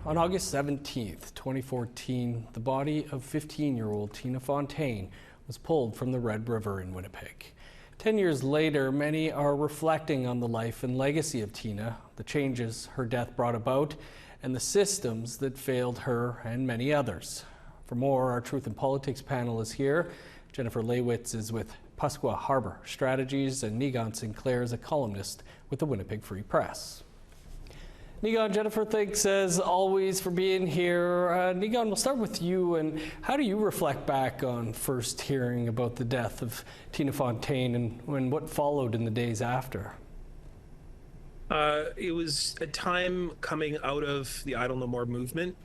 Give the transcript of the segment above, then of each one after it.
On August 17th, 2014, the body of 15-year-old Tina Fontaine was pulled from the Red River in Winnipeg. 10 years later, many are reflecting on the life and legacy of Tina, the changes her death brought about, and the systems that failed her and many others. For more, our Truth in Politics panel is here. Jennifer Leywitz is with Pasqua Harbour Strategies, and Niigaan Sinclair is a columnist with the Winnipeg Free Press. Niigaan, Jennifer, thanks as always for being here. Niigaan, we'll start with you. And how do you reflect back on first hearing about the death of Tina Fontaine and what followed in the days after? It was a time coming out of the Idle No More movement,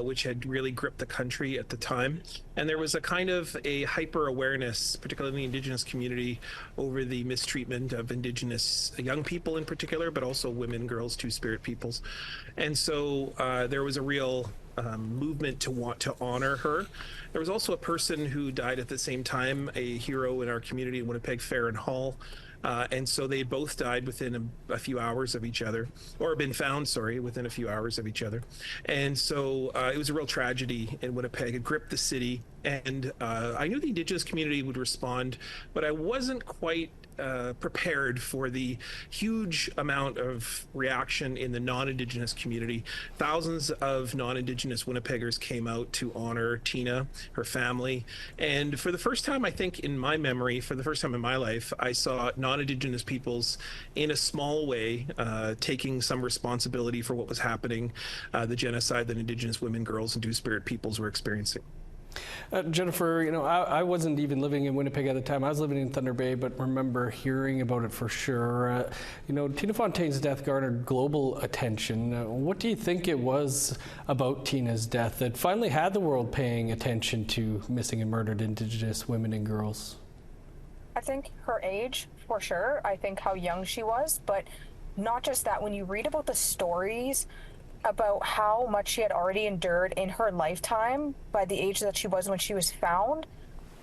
which had really gripped the country at the time. And there was a kind of a hyper awareness, particularly in the Indigenous community, over the mistreatment of Indigenous young people in particular, but also women, girls, Two-Spirit peoples. And so there was a real movement to want to honor her. There was also a person who died at the same time, a hero in our community in Winnipeg, Farron Hall. And so they both died within a few hours of each other, or been found, within a few hours of each other. And so it was a real tragedy in Winnipeg. It gripped the city. And I knew the Indigenous community would respond, but I wasn't quite prepared for the huge amount of reaction in the non-Indigenous community. Thousands of non-Indigenous Winnipeggers came out to honor Tina, her family. And for the first time, I think in my memory, for the first time in my life, I saw non-Indigenous peoples in a small way taking some responsibility for what was happening, the genocide that Indigenous women, girls, and Two-Spirit peoples were experiencing. Jennifer, I wasn't even living in Winnipeg at the time. I was living in Thunder Bay, but remember hearing about it for sure. Tina Fontaine's death garnered global attention. What do you think it was about Tina's death that finally had the world paying attention to missing and murdered Indigenous women and girls? I think her age, for sure. I think how young she was, but not just that. When you read about the stories about how much she had already endured in her lifetime by the age that she was when she was found,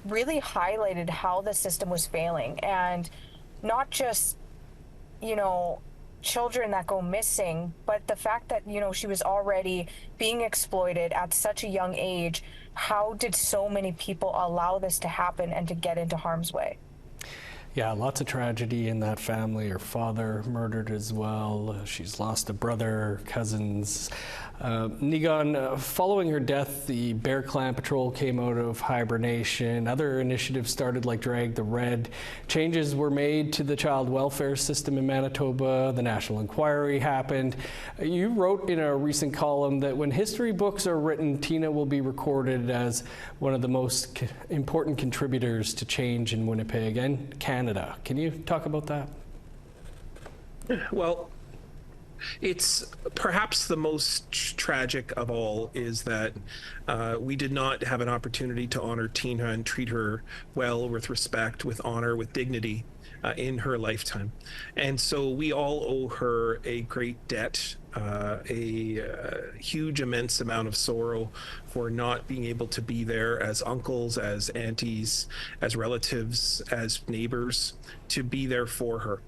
really highlighted how the system was failing. And not just, children that go missing, but the fact that, she was already being exploited at such a young age. How did so many people allow this to happen and to get into harm's way? Yeah, lots of tragedy in that family. Her father murdered as well. She's lost a brother, cousins. Niigaan, following her death, the Bear Clan Patrol came out of hibernation. Other initiatives started, like Drag the Red. Changes were made to the child welfare system in Manitoba. The National Inquiry happened. You wrote in a recent column that when history books are written, Tina will be recorded as one of the most important contributors to change in Winnipeg and Canada. Can you talk about that? Well, it's perhaps the most tragic of all is that we did not have an opportunity to honor Tina and treat her well, with respect, with honor, with dignity in her lifetime. And so we all owe her a great debt, a huge, immense amount of sorrow for not being able to be there as uncles, as aunties, as relatives, as neighbors, to be there for her.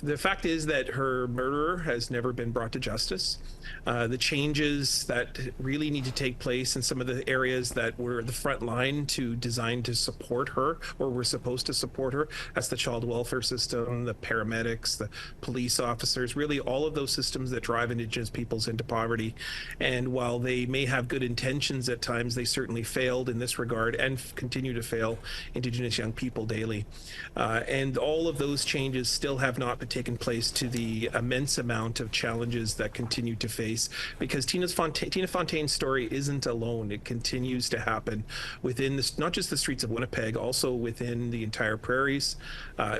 The fact is that her murderer has never been brought to justice. The changes that really need to take place in some of the areas that were the front line designed to support her, or were supposed to support her, that's the child welfare system, the paramedics, the police officers, really all of those systems that drive Indigenous peoples into poverty. And while they may have good intentions at times, they certainly failed in this regard and continue to fail Indigenous young people daily. And all of those changes still have not taken place to the immense amount of challenges that continue to face, because Tina Fontaine's story isn't alone. It continues to happen within not just the streets of Winnipeg, also within the entire prairies,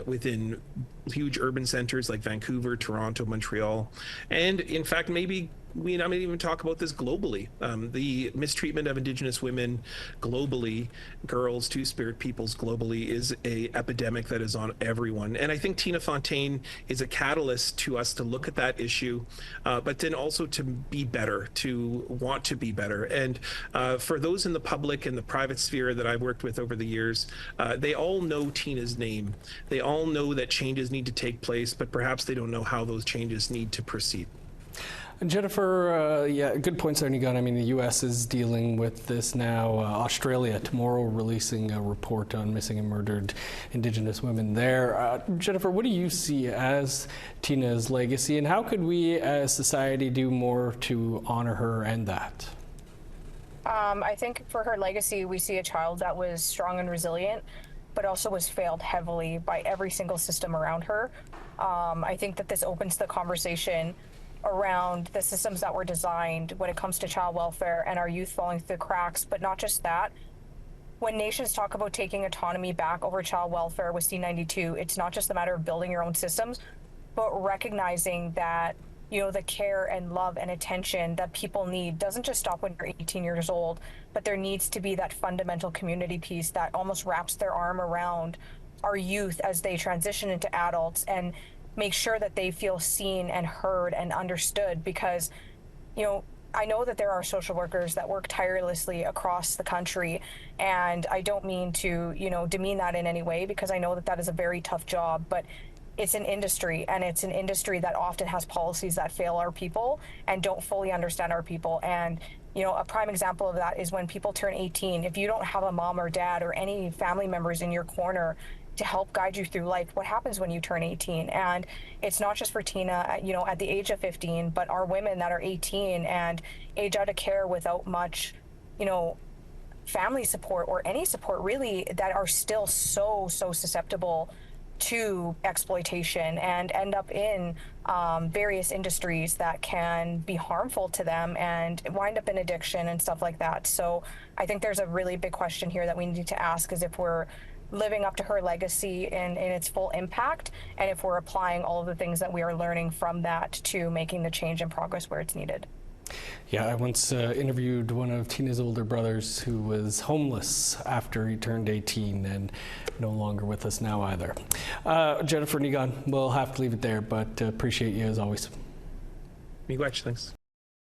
within huge urban centers like Vancouver, Toronto, Montreal, and in fact, maybe we not even talk about this globally. The mistreatment of Indigenous women globally, girls, Two-Spirit peoples globally, is a epidemic that is on everyone. And I think Tina Fontaine is a catalyst to us to look at that issue, but then also to be better, to want to be better. And for those in the public and the private sphere that I've worked with over the years, they all know Tina's name. They all know that changes need to take place, but perhaps they don't know how those changes need to proceed. Jennifer, yeah, good points there, Nigan. I mean, the U.S. is dealing with this now. Australia tomorrow releasing a report on missing and murdered Indigenous women there. Jennifer, what do you see as Tina's legacy, and how could we as society do more to honor her and that? I think for her legacy, we see a child that was strong and resilient, but also was failed heavily by every single system around her. I think that this opens the conversation around the systems that were designed when it comes to child welfare and our youth falling through the cracks. But not just that. When nations talk about taking autonomy back over child welfare with C92, it's not just a matter of building your own systems, but recognizing that, you know, the care and love and attention that people need doesn't just stop when you're 18 years old, but there needs to be that fundamental community piece that almost wraps their arm around our youth as they transition into adults and make sure that they feel seen and heard and understood. Because, you know, I know that there are social workers that work tirelessly across the country, and I don't mean to, you know, demean that in any way, because I know that that is a very tough job, but it's an industry, and it's an industry that often has policies that fail our people and don't fully understand our people. And, you know, a prime example of that is when people turn 18, if you don't have a mom or dad or any family members in your corner to help guide you through life, what happens when you turn 18? And it's not just for Tina, you know, at the age of 15, but our women that are 18 and age out of care without much, you know, family support or any support really, that are still so susceptible to exploitation and end up in various industries that can be harmful to them and wind up in addiction and stuff like that. So I think there's a really big question here that we need to ask, is if we're living up to her legacy in its full impact, and if we're applying all of the things that we are learning from that to making the change and progress where it's needed. Yeah, I once interviewed one of Tina's older brothers who was homeless after he turned 18 and no longer with us now either. Jennifer, Nigan, we'll have to leave it there, but appreciate you as always. Miigwech, thanks.